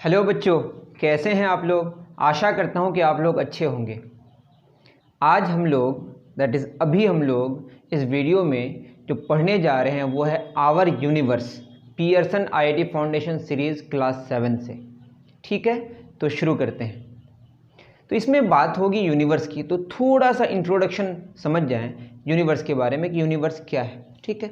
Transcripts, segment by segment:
Hello बच्चों, कैसे हैं आप लोग। आशा करता हूं कि आप लोग अच्छे होंगे। आज हम लोग अभी हम लोग इस वीडियो में जो पढ़ने जा रहे हैं वो है our universe Pearson IIT foundation series class 7 से। ठीक है, तो शुरू करते हैं। तो इसमें बात होगी यूनिवर्स की, तो थोड़ा सा इंट्रोडक्शन समझ जाएं यूनिवर्स के बारे में कि यूनिवर्स क्या है। ठीक है,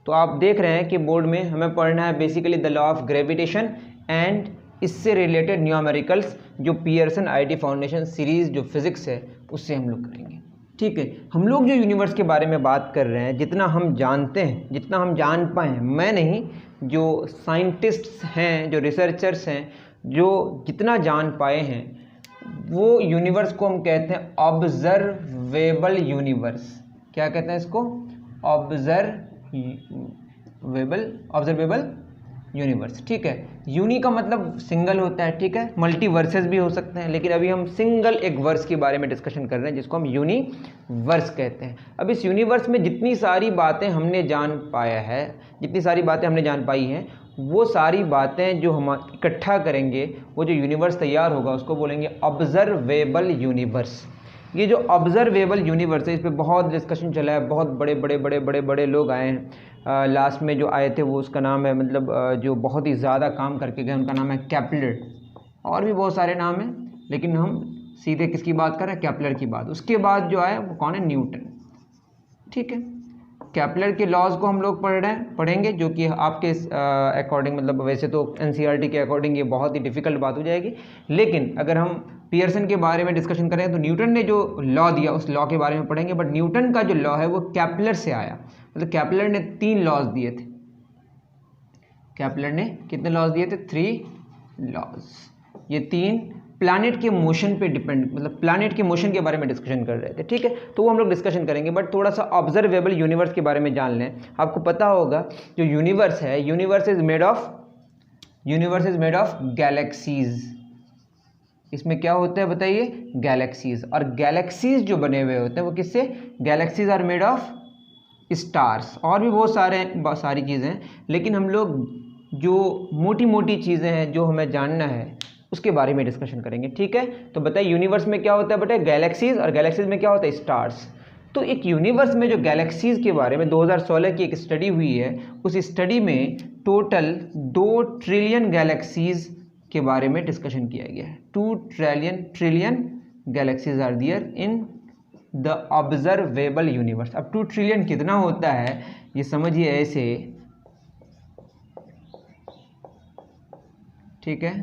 तो आप देख रहे हैं कि बोर्ड में हमें पढ़ना है basically the law of gravitation and इससे रिलेटेड न्यूमेरिकल्स जो पियर्सन आईआईटी फाउंडेशन सीरीज़ जो फिज़िक्स है उससे हम लोग करेंगे। ठीक है, हम लोग जो यूनिवर्स के बारे में बात कर रहे हैं, जितना हम जानते हैं, जितना हम जान पाए हैं, मैं नहीं, जो साइंटिस्ट्स हैं, जो रिसर्चर्स हैं, जो जितना जान पाए हैं, वो यूनिवर्स को हम कहते हैं ऑब्जर्वेबल यूनिवर्स। क्या कहते हैं इसको? Observable universe. ठीक है, यूनि का मतलब सिंगल होता है। ठीक है, मल्टीवर्सेस भी हो सकते हैं, लेकिन अभी हम सिंगल एक वर्स के बारे में डिस्कशन कर रहे हैं जिसको हम यूनिवर्स कहते हैं। अब इस यूनिवर्स में जितनी सारी बातें हमने जान पाया है, जितनी सारी बातें हमने जान पाई हैं, वो सारी बातें जो हम इकट्ठा करेंगे, वो जो यूनिवर्स तैयार होगा उसको बोलेंगे ऑब्जर्वेबल यूनिवर्स। ये जो ऑब्जर्वेबल यूनिवर्स है, इस पर बहुत डिस्कशन चला है, बहुत बड़े लोग आए हैं। लास्ट में जो आए थे वो उसका नाम है, मतलब जो बहुत ही ज़्यादा काम करके गए, उनका नाम है केपलर। और भी बहुत सारे नाम हैं, लेकिन हम सीधे किसकी बात कर रहे हैं? केपलर की बात। उसके बाद जो आए वो कौन है? न्यूटन। ठीक है, केपलर के लॉज को हम लोग पढ़ेंगे, जो कि आपके अकॉर्डिंग, मतलब वैसे तो एनसीईआरटी के अकॉर्डिंग ये बहुत ही डिफ़िकल्ट बात हो जाएगी, लेकिन अगर हम पियर्सन के बारे में डिस्कशन करें तो न्यूटन ने जो लॉ दिया उस लॉ के बारे में पढ़ेंगे। बट न्यूटन का जो लॉ है वो केपलर से आया, मतलब केपलर ने 3 लॉज दिए थे। केपलर ने कितने लॉज दिए थे? 3 लॉज। ये 3 प्लैनेट के मोशन पे डिपेंड, मतलब प्लैनेट के मोशन के बारे में डिस्कशन कर रहे थे। ठीक है, तो वो हम लोग डिस्कशन करेंगे, बट थोड़ा सा ऑब्जर्वेबल यूनिवर्स के बारे में जान लें। आपको पता होगा जो यूनिवर्स है, universe is made of galaxies. इसमें क्या होता है बताइए? गैलेक्सीज। और गैलेक्सीज जो बने हुए होते हैं वो किससे? Galaxies are made of stars. और भी बहुत सारी चीज़ें हैं, लेकिन हम लोग जो मोटी मोटी चीज़ें हैं जो हमें जानना है उसके बारे में डिस्कशन करेंगे। ठीक है, तो बताइए यूनिवर्स में क्या होता है बेटा? गैलेक्सीज। और गैलेक्सीज में क्या होता है? स्टार्स। तो एक यूनिवर्स में जो गैलेक्सीज के बारे में 2016 की एक स्टडी हुई है, उस स्टडी में टोटल 2 ट्रिलियन गैलेक्सीज के बारे में डिस्कशन किया गया है। 2 trillion galaxies are there in the observable universe. अब 2 ट्रिलियन कितना होता है ये समझिए ऐसे। ठीक है,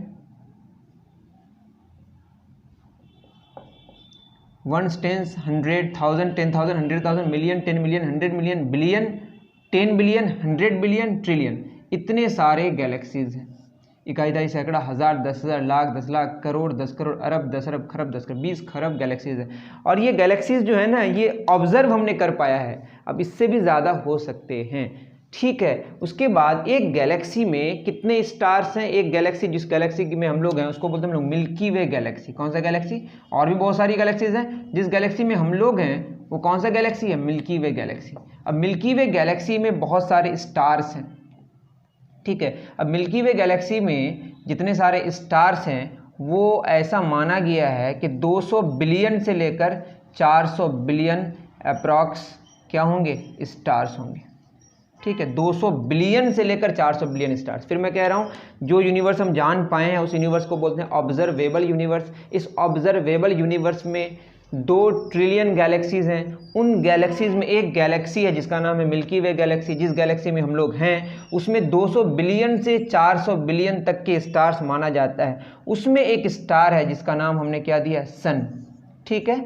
1 10 100 1000 10,000 100,000 million 10 million 100 million billion 10 billion 100 billion trillion, इतने सारे गैलेक्सीज हैं। इकाई दाई सैकड़ा हज़ार 10,000 लाख 10 लाख करोड़ 10 करोड़ अरब 10 अरब खरब 10 खरब 20 खरब गैलेक्सीज है। और ये गैलेक्सीज जो है ना, ये ऑब्जर्व हमने कर पाया है। अब इससे भी ज़्यादा हो सकते हैं। ठीक है, उसके बाद एक गैलेक्सी में कितने स्टार्स हैं? एक गैलेक्सी, जिस गैलेक्सी में हम लोग हैं उसको बोलते हैं हम लोग मिल्की वे गैलेक्सी। कौन सा गैलेक्सी? और भी बहुत सारी गैलेक्सीज हैं। जिस गैलेक्सी में हम लोग हैं वो कौन सा गैलेक्सी है? मिल्की वे गैलेक्सी। अब मिल्की वे गैलेक्सी में बहुत सारे स्टार्स हैं। ठीक है, अब मिल्की वे गैलेक्सी में जितने सारे स्टार्स हैं वो ऐसा माना गया है कि 200 बिलियन से लेकर 400 बिलियन अप्रॉक्स क्या होंगे? स्टार्स होंगे। ठीक है, 200 बिलियन से लेकर 400 बिलियन स्टार्स। फिर मैं कह रहा हूँ जो यूनिवर्स हम जान पाए हैं उस यूनिवर्स को बोलते हैं ऑब्जर्वेबल यूनिवर्स। इस ऑब्जर्वेबल यूनिवर्स में 2 ट्रिलियन गैलेक्सीज हैं। उन गैलेक्सीज में एक गैलेक्सी है जिसका नाम है मिल्की वे गैलेक्सी। जिस गैलेक्सी में हम लोग हैं उसमें 200 बिलियन से 400 बिलियन तक के स्टार्स माना जाता है। उसमें एक स्टार है जिसका नाम हमने क्या दिया? सन। ठीक है,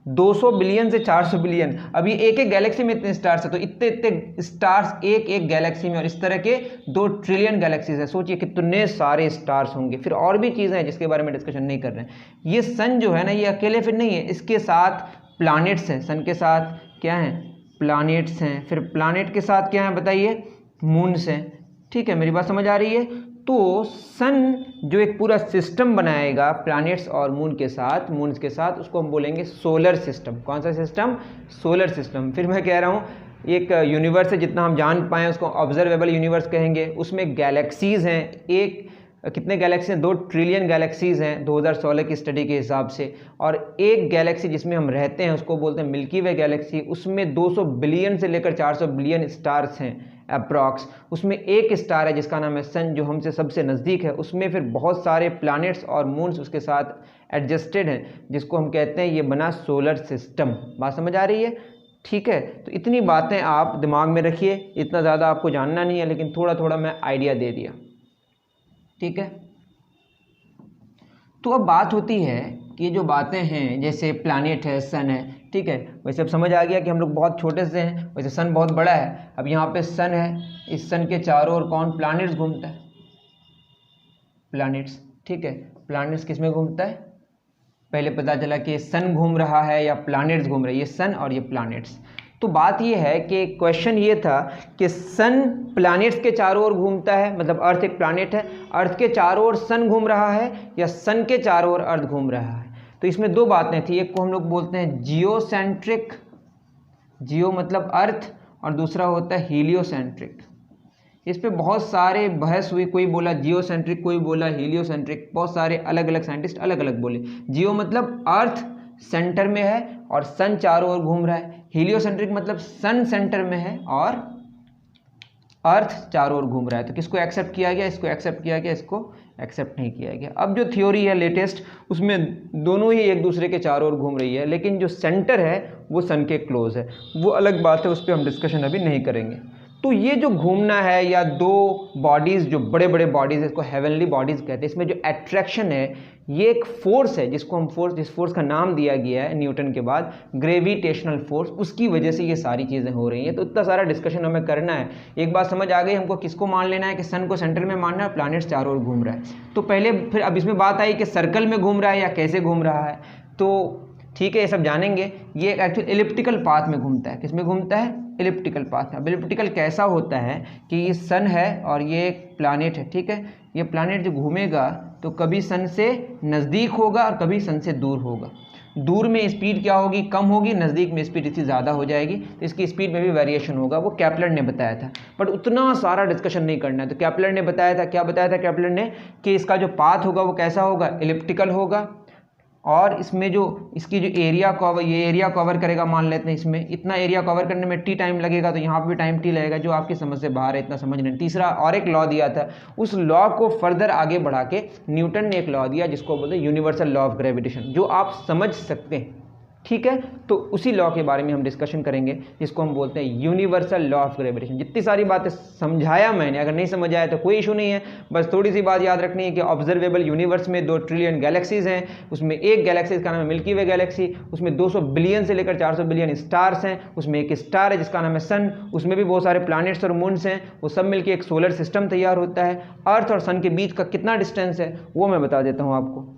200 बिलियन से 400 बिलियन। अभी एक एक गैलेक्सी में इतने स्टार्स है, तो इतने इतने स्टार्स एक एक गैलेक्सी में, और इस तरह के 2 ट्रिलियन गैलेक्सीज है। सोचिए कितने सारे स्टार्स होंगे। फिर और भी चीज़ें हैं जिसके बारे में डिस्कशन नहीं कर रहे हैं। ये सन जो है ना, ये अकेले फिर नहीं है, इसके साथ प्लैनेट्स हैं। सन के साथ क्या हैं? प्लैनेट्स हैं। फिर प्लैनेट के साथ क्या है बताइए? मून्स हैं। ठीक है, मेरी बात समझ आ रही है? तो सन जो एक पूरा सिस्टम बनाएगा प्लैनेट्स और मून के साथ, मून्स के साथ, उसको हम बोलेंगे सोलर सिस्टम। कौन सा सिस्टम? Solar system. फिर मैं कह रहा हूँ एक यूनिवर्स है जितना हम जान पाएँ उसको ऑब्जर्वेबल यूनिवर्स कहेंगे। उसमें गैलेक्सीज़ हैं, एक कितने गैलेक्सी हैं, 2 ट्रिलियन गैलेक्सीज हैं 2016 की स्टडी के हिसाब से। और एक गैलेक्सी जिसमें हम रहते हैं उसको बोलते हैं मिल्की वे गैलेक्सी, उसमें 200 बिलियन से लेकर 400 बिलियन स्टार्स हैं अप्रॉक्स। उसमें एक स्टार है जिसका नाम है सन, जो हमसे सबसे नज़दीक है। उसमें फिर बहुत सारे प्लैनेट्स और मून्स उसके साथ एडजस्टेड हैं, जिसको हम कहते हैं ये बना सोलर सिस्टम। बात समझ आ रही है? ठीक है, तो इतनी बातें आप दिमाग में रखिए, इतना ज़्यादा आपको जानना नहीं है, लेकिन थोड़ा थोड़ा मैं आइडिया दे दिया। ठीक है, तो अब बात होती है कि ये जो बातें हैं जैसे प्लैनेट है, सन है, ठीक है, वैसे अब समझ आ गया कि हम लोग बहुत छोटे से हैं, वैसे सन बहुत बड़ा है। अब यहाँ पे सन है, इस सन के चारों ओर कौन, प्लैनेट्स घूमता है, प्लैनेट्स। ठीक है, प्लैनेट्स किस में घूमता है, पहले पता चला कि सन घूम रहा है या प्लैनेट्स घूम रहे हैं, ये सन और ये प्लैनेट्स। तो बात ये है कि क्वेश्चन ये था कि सन प्लैनेट्स के चारों ओर घूमता है, मतलब अर्थ एक प्लैनेट है, अर्थ के चारों ओर सन घूम रहा है या सन के चारों ओर अर्थ घूम रहा है। तो इसमें 2 बातें थी, एक को हम लोग बोलते हैं जियोसेंट्रिक, जियो मतलब अर्थ, और दूसरा होता है हीलियोसेंट्रिक। इस पे बहुत सारे बहस हुई, कोई बोला जियोसेंट्रिक, कोई बोला हीलियोसेंट्रिक, बहुत सारे अलग अलग साइंटिस्ट अलग अलग बोले। जियो मतलब अर्थ सेंटर में है और सन चारों ओर घूम रहा है, हीलियोसेंट्रिक मतलब सन सेंटर में है और अर्थ चारों ओर घूम रहा है। तो किसको एक्सेप्ट किया गया, इसको एक्सेप्ट किया गया, इसको एक्सेप्ट नहीं किया गया। अब जो थ्योरी है लेटेस्ट, उसमें दोनों ही एक दूसरे के चारों ओर घूम रही है, लेकिन जो सेंटर है वो सन के क्लोज है, वो अलग बात है, उस पर हम डिस्कशन अभी नहीं करेंगे। तो ये जो घूमना है या 2 बॉडीज़, जो बड़े बड़े बॉडीज़, इसको हेवनली बॉडीज़ कहते हैं, इसमें जो अट्रैक्शन है ये एक फोर्स है, जिसको हम फोर्स, जिस फोर्स का नाम दिया गया है न्यूटन के बाद ग्रेविटेशनल फोर्स, उसकी वजह से ये सारी चीज़ें हो रही हैं। तो इतना सारा डिस्कशन हमें करना है। एक बात समझ आ गई हमको, किसको मान लेना है कि सन को सेंटर में मानना है, प्लैनेट्स चारों ओर घूम रहा है। तो पहले फिर अब इसमें बात आई कि सर्कल में घूम रहा है या कैसे घूम रहा है। तो ठीक है, ये सब जानेंगे। ये एक्चुअली एलिप्टिकल पाथ में घूमता है, किसमें घूमता है, एलिप्टिकल पाथ में। अब एलिप्टिकल कैसा होता है कि ये सन है और ये एक प्लैनेट है, ठीक है, ये प्लैनेट जो घूमेगा तो कभी सन से नज़दीक होगा और कभी सन से दूर होगा। दूर में स्पीड क्या होगी, कम होगी, नज़दीक में स्पीड इससे ज़्यादा हो जाएगी, तो इसकी स्पीड में भी वेरिएशन होगा। वो केपलर ने बताया था, बट उतना सारा डिस्कशन नहीं करना है। तो केपलर ने बताया था, क्या बताया था केपलर ने, कि इसका जो पाथ होगा वो कैसा होगा, एलिप्टिकल होगा, और इसमें जो इसकी जो एरिया कवर, ये एरिया कवर करेगा, मान लेते हैं इसमें इतना एरिया कवर करने में टी टाइम लगेगा, तो यहाँ पर भी टाइम टी लगेगा, जो आपकी समझ से बाहर है, इतना समझ नहीं। तीसरा और एक लॉ दिया था, उस लॉ को फर्दर आगे बढ़ा के न्यूटन ने एक लॉ दिया जिसको बोलते हैं यूनिवर्सल लॉ ऑफ ग्रेविटेशन, जो आप समझ सकते हैं। ठीक है, तो उसी लॉ के बारे में हम डिस्कशन करेंगे, जिसको हम बोलते हैं यूनिवर्सल लॉ ऑफ ग्रेविटेशन। जितनी सारी बातें समझाया मैंने, अगर नहीं समझ आया तो कोई इशू नहीं है, बस थोड़ी सी बात याद रखनी है कि ऑब्जर्वेबल यूनिवर्स में 2 ट्रिलियन गैलेक्सीज हैं, उसमें एक गैलेक्सी का नाम है मिल्की वे गैलेक्सी, उसमें 200 बिलियन से लेकर 400 बिलियन स्टार्स हैं, उसमें एक स्टार है जिसका नाम है सन, उसमें भी बहुत सारे प्लैनेट्स और मून्स हैं, वो सब मिलकर एक सोलर सिस्टम तैयार होता है। अर्थ और सन के बीच का कितना डिस्टेंस है वो मैं बता देता हूँ आपको।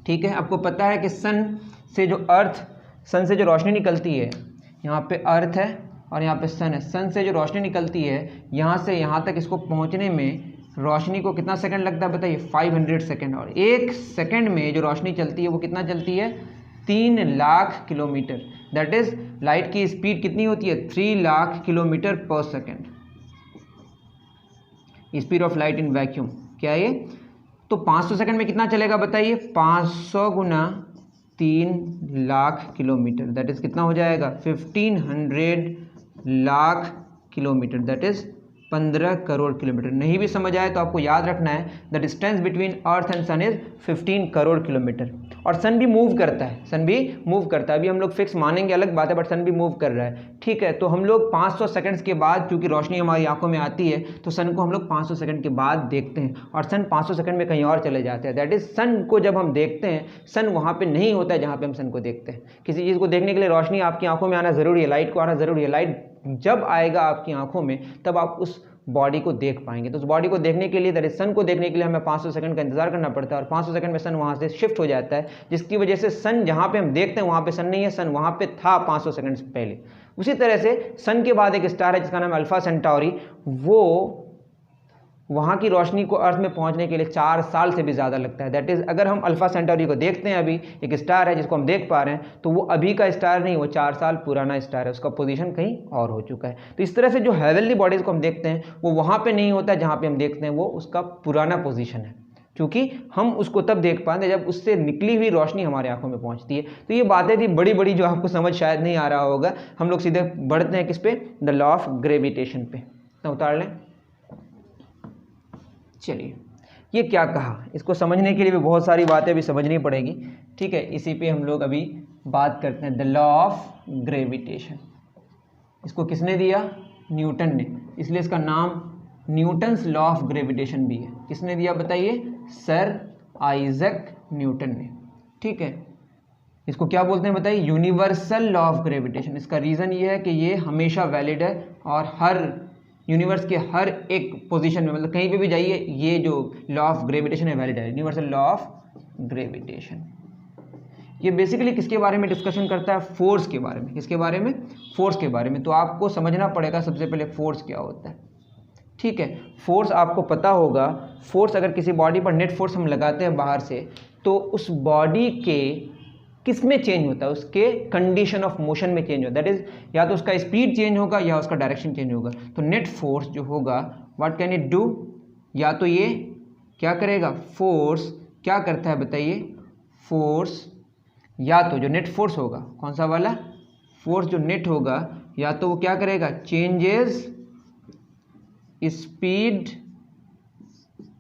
ठीक है, आपको पता है कि सन से जो सन से जो रोशनी निकलती है, यहाँ पे अर्थ है और यहाँ पे सन है, सन से जो रोशनी निकलती है यहाँ से यहाँ तक, इसको पहुँचने में रोशनी को कितना सेकंड लगता है बताइए, 500 सेकंड। और 1 सेकंड में जो रोशनी चलती है वो कितना चलती है, 3 lakh kilometre. That is light की स्पीड कितनी होती है, 3 लाख किलोमीटर पर second, speed of light in vacuum. क्या है ये? तो 500 सेकंड में कितना चलेगा बताइए, 500 गुना 3 लाख किलोमीटर, दैट इज कितना हो जाएगा, 1500 lakh kilometre, that is 15 crore kilometre. नहीं भी समझ आए तो आपको याद रखना है, the distance between earth and sun is 15 crore kilometre. और सन भी मूव करता है, सन भी मूव करता है, अभी हम लोग फिक्स मानेंगे अलग बात है, बट सन भी मूव कर रहा है। ठीक है, तो हम लोग 500 सेकंड्स के बाद, क्योंकि रोशनी हमारी आंखों में आती है, तो सन को हम लोग 500 सेकंड के बाद देखते हैं, और सन 500 सेकंड में कहीं और चले जाते हैं। दैट इज सन को जब हम देखते हैं, सन वहाँ पे नहीं होता है जहाँ पे हम सन को देखते हैं। किसी चीज़ को देखने के लिए रोशनी आपकी आंखों में आना ज़रूरी है, लाइट को आना ज़रूरी है। लाइट जब आएगा आपकी आंखों में तब आप उस बॉडी को देख पाएंगे। तो उस बॉडी को देखने के लिए, दैट इज सन को देखने के लिए हमें 500 सेकंड का इंतजार करना पड़ता है, और 500 सेकंड में सन वहाँ से शिफ्ट हो जाता है, जिसकी वजह से सन जहाँ पे हम देखते हैं वहाँ पे सन नहीं है, सन वहाँ पे था 500 सेकंड से पहले। उसी तरह से सन के बाद एक स्टार है जिसका नाम है अल्फा सेंटाउरी, वहाँ की रोशनी को अर्थ में पहुँचने के लिए 4 साल से भी ज़्यादा लगता है। दैट इज़ अगर हम अल्फा सेंटारी को देखते हैं, अभी एक स्टार है जिसको हम देख पा रहे हैं, तो वो अभी का स्टार नहीं, वो 4 साल पुराना स्टार है, उसका पोजीशन कहीं और हो चुका है। तो इस तरह से जो हेवनली बॉडीज़ को हम देखते हैं वो वहाँ पे नहीं होता है जहाँ पे हम देखते हैं वो उसका पुराना पोजीशन है, क्योंकि हम उसको तब देख पाते हैं जब उससे निकली हुई रोशनी हमारे आंखों में पहुँचती है। तो ये बातें थी बड़ी बड़ी जो आपको समझ शायद नहीं आ रहा होगा। हम लोग सीधे बढ़ते हैं किस पे, द लॉ ऑफ ग्रेविटेशन पे। तो उतार लें। चलिए, ये क्या कहा, इसको समझने के लिए भी बहुत सारी बातें अभी समझनी पड़ेगी, ठीक है। इसी पे हम लोग अभी बात करते हैं, द लॉ ऑफ ग्रेविटेशन। इसको किसने दिया, न्यूटन ने, इसलिए इसका नाम न्यूटन्स लॉ ऑफ ग्रेविटेशन भी है। किसने दिया बताइए, सर आइजैक न्यूटन ने, ठीक है। इसको क्या बोलते हैं बताइए, यूनिवर्सल लॉ ऑफ ग्रेविटेशन। इसका रीज़न ये है कि ये हमेशा वैलिड है और हर यूनिवर्स के हर एक पोजीशन में, मतलब कहीं पे भी जाइए, ये जो लॉ ऑफ ग्रेविटेशन है वैलिड है, यूनिवर्सल लॉ ऑफ ग्रेविटेशन। ये बेसिकली किसके बारे में डिस्कशन करता है, फोर्स के बारे में। किसके बारे में, फोर्स के बारे में। तो आपको समझना पड़ेगा सबसे पहले फोर्स क्या होता है, ठीक है। फोर्स आपको पता होगा, फोर्स अगर किसी बॉडी पर नेट फोर्स हम लगाते हैं बाहर से, तो उस बॉडी के किस में चेंज होता है, उसके कंडीशन ऑफ मोशन में चेंज होता है। दैट इज या तो उसका स्पीड चेंज होगा या उसका डायरेक्शन चेंज होगा। तो नेट फोर्स जो होगा, व्हाट कैन इट डू, या तो ये क्या करेगा, फोर्स क्या करता है बताइए, फोर्स या तो जो नेट फोर्स होगा, कौन सा वाला फोर्स, जो नेट होगा, या तो वो क्या करेगा, चेंजेस स्पीड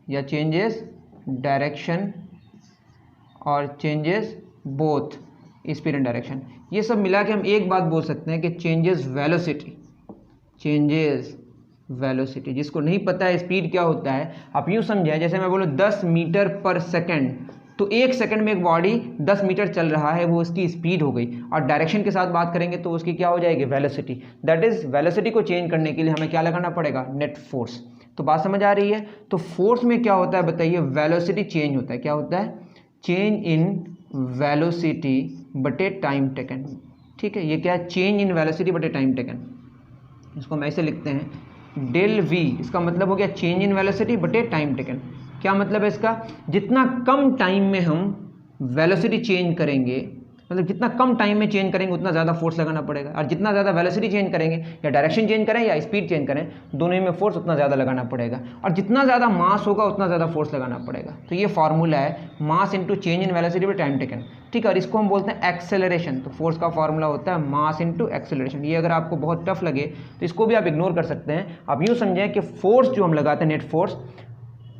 या चेंजेस डायरेक्शन, और changes both speed and direction. ये सब मिला के हम एक बात बोल सकते हैं कि चेंजेस वेलोसिटी, चेंजेस वेलोसिटी। जिसको नहीं पता है स्पीड क्या होता है, आप यूँ समझें, जैसे मैं बोलूँ 10 मीटर पर सेकेंड, तो 1 सेकंड में एक बॉडी 10 मीटर चल रहा है, वो उसकी स्पीड हो गई। और डायरेक्शन के साथ बात करेंगे तो उसकी क्या हो जाएगी, वेलोसिटी। दैट इज वेलोसिटी को चेंज करने के लिए हमें क्या लगाना पड़ेगा, नेट फोर्स। तो बात समझ आ रही है। तो फोर्स में क्या होता है बताइए, वेलोसिटी चेंज होता है। क्या होता है, चेंज इन वेलोसिटी बटे टाइम टेकन, ठीक है। ये क्या है, चेंज इन वेलोसिटी बटे टाइम टेकन। इसको हम ऐसे लिखते हैं, डेल वी, इसका मतलब हो गया चेंज इन वेलोसिटी बटे टाइम टेकन। क्या मतलब है इसका, जितना कम टाइम में हम वेलोसिटी चेंज करेंगे, मतलब जितना कम टाइम में चेंज करेंगे उतना ज़्यादा फोर्स लगाना पड़ेगा। और जितना ज़्यादा वेलोसिटी चेंज करेंगे, या डायरेक्शन चेंज करें या स्पीड चेंज करें, दोनों में फोर्स उतना ज़्यादा लगाना पड़ेगा। और जितना ज़्यादा मास होगा उतना ज़्यादा फोर्स लगाना पड़ेगा। तो ये फार्मूला है, mass into change in velocity by time taken, ठीक है। और इसको हम बोलते हैं एक्सेलरेशन। तो फोर्स का फार्मूला होता है मास इंटू एक्सेलरेशन। ये अगर आपको बहुत टफ लगे तो इसको भी आप इग्नोर कर सकते हैं। आप यूँ समझें कि फोर्स जो हम लगाते हैं, नेट फोर्स,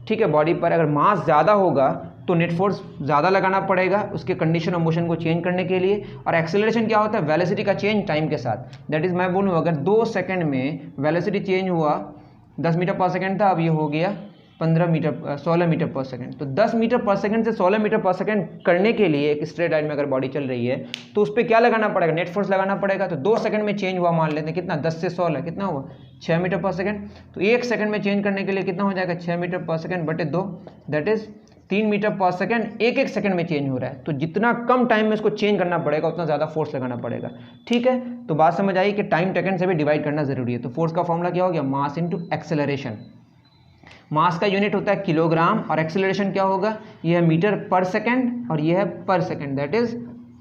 ठीक है, बॉडी पर, अगर मास ज़्यादा होगा तो नेट फोर्स ज़्यादा लगाना पड़ेगा उसके कंडीशन ऑफ मोशन को चेंज करने के लिए। और एक्सेलरेशन क्या होता है, वेलोसिटी का चेंज टाइम के साथ। दैट इज़ मैं बोलूँ अगर 2 सेकंड में वेलोसिटी चेंज हुआ, 10 मीटर पर सेकंड था, अब ये हो गया 16 मीटर पर सेकंड। तो 10 मीटर पर सेकंड से 16 मीटर पर सेकंड करने के लिए एक स्ट्रेट लाइन में अगर बॉडी चल रही है तो उस पर क्या लगाना पड़ेगा, नेट फोर्स लगाना पड़ेगा। तो 2 सेकंड में चेंज हुआ, मान लेते हैं कितना, 10 से 16 कितना हुआ, 6 मीटर पर सेकंड। तो 1 सेकंड में चेंज करने के लिए कितना हो जाएगा, 6 मीटर पर सेकंड बटे 2, that is 3 metre per second. 1 second में चेंज हो रहा है। तो जितना कम टाइम में इसको चेंज करना पड़ेगा उतना ज़्यादा फोर्स लगाना पड़ेगा, ठीक है। तो बात समझ आई कि टाइम टेकन से भी डिवाइड करना जरूरी है। तो फोर्स का फॉर्मूला क्या हो गया, मास इंटू एक्सेलरेशन। मास का यूनिट होता है किलोग्राम और एक्सेलरेशन क्या होगा, ये है मीटर पर सेकंड और ये है per second, that is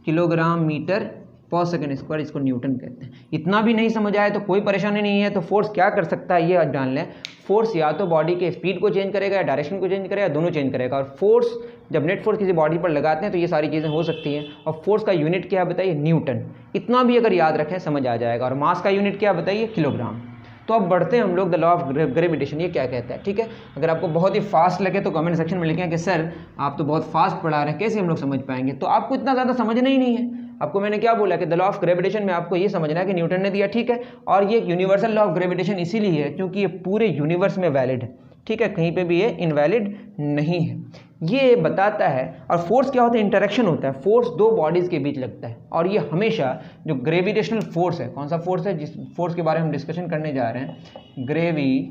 kilogram metre per second square. इसको न्यूटन कहते हैं। इतना भी नहीं समझ आए तो कोई परेशानी नहीं है। तो फोर्स क्या कर सकता है ये जान लें, फोर्स या तो बॉडी के स्पीड को चेंज करेगा या डायरेक्शन को चेंज करेगा, दोनों चेंज करेगा। और फोर्स जब नेट फोर्स किसी बॉडी पर लगाते हैं तो ये सारी चीज़ें हो सकती हैं। और फोर्स का यूनिट क्या है बताइए, न्यूटन। इतना भी अगर याद रखें समझ आ जाएगा। और मास का यूनिट क्या बताइए, किलोग्राम। तो अब बढ़ते हैं हम लोग द लॉ ऑफ ग्रेविटेशन, ये क्या कहता है, ठीक है। अगर आपको बहुत ही फास्ट लगे तो कमेंट सेक्शन में लिखें कि सर आप तो बहुत फास्ट पढ़ा रहे हैं, कैसे हम लोग समझ पाएंगे। तो आपको इतना ज़्यादा समझना ही नहीं है। आपको मैंने क्या बोला कि द लॉ ऑफ ग्रेविटेशन में आपको ये समझना है कि न्यूटन ने दिया, ठीक है। और ये यूनिवर्सल लॉ ऑफ ग्रेविटेशन इसीलिए है क्योंकि ये पूरे यूनिवर्स में वैलिड है, ठीक है, कहीं पे भी ये इनवैलिड नहीं है। ये बताता है। और फोर्स क्या होता है, इंटरेक्शन होता है। फोर्स दो बॉडीज़ के बीच लगता है और ये हमेशा जो ग्रेविटेशनल फोर्स है, कौन सा फोर्स है जिस फोर्स के बारे में हम डिस्कशन करने जा रहे हैं, ग्रेविटेशनल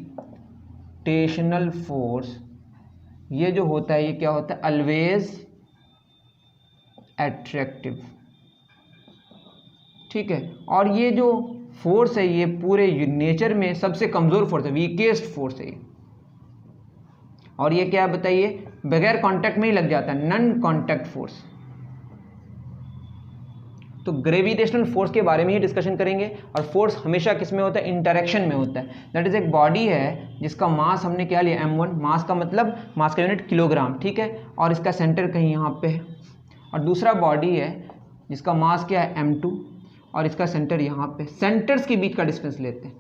फोर्स, ये जो होता है ये क्या होता है, ऑलवेज एट्रैक्टिव, ठीक है। और ये जो फोर्स है ये पूरे नेचर में सबसे कमज़ोर फोर्स है, वीकेस्ट फोर्स है ये, और ये क्या है बताइए, बगैर कांटेक्ट में ही लग जाता है, नॉन कांटेक्ट फोर्स। तो ग्रेविटेशनल फोर्स के बारे में ही डिस्कशन करेंगे। और फोर्स हमेशा किस में होता है, इंटरेक्शन में होता है। दैट इज एक बॉडी है जिसका मास हमने क्या लिया, m1, मास का मतलब मास का यूनिट किलोग्राम, ठीक है, और इसका सेंटर कहीं यहाँ पे है। और दूसरा बॉडी है जिसका मास क्या है, m2, और इसका सेंटर यहाँ पे। सेंटर्स के बीच का डिस्टेंस लेते हैं,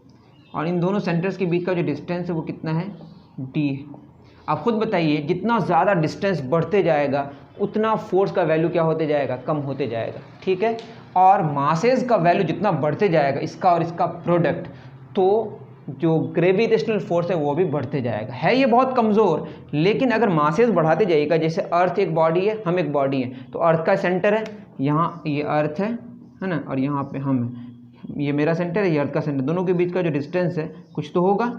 और इन दोनों सेंटर्स के बीच का जो डिस्टेंस है वो कितना है, d है। आप खुद बताइए, जितना ज़्यादा डिस्टेंस बढ़ते जाएगा उतना फोर्स का वैल्यू क्या होते जाएगा, कम होते जाएगा, ठीक है। और मासेस का वैल्यू जितना बढ़ते जाएगा, इसका और इसका प्रोडक्ट, तो जो ग्रेविटेशनल फोर्स है वो भी बढ़ते जाएगा। है ये बहुत कमज़ोर, लेकिन अगर मासेस बढ़ाते जाइएगा, जैसे अर्थ एक बॉडी है, हम एक बॉडी है, तो अर्थ का सेंटर है यहाँ, ये अर्थ है ना, और यहाँ पे हम है, ये मेरा सेंटर है, ये अर्थ का सेंटर, दोनों के बीच का जो डिस्टेंस है कुछ तो होगा।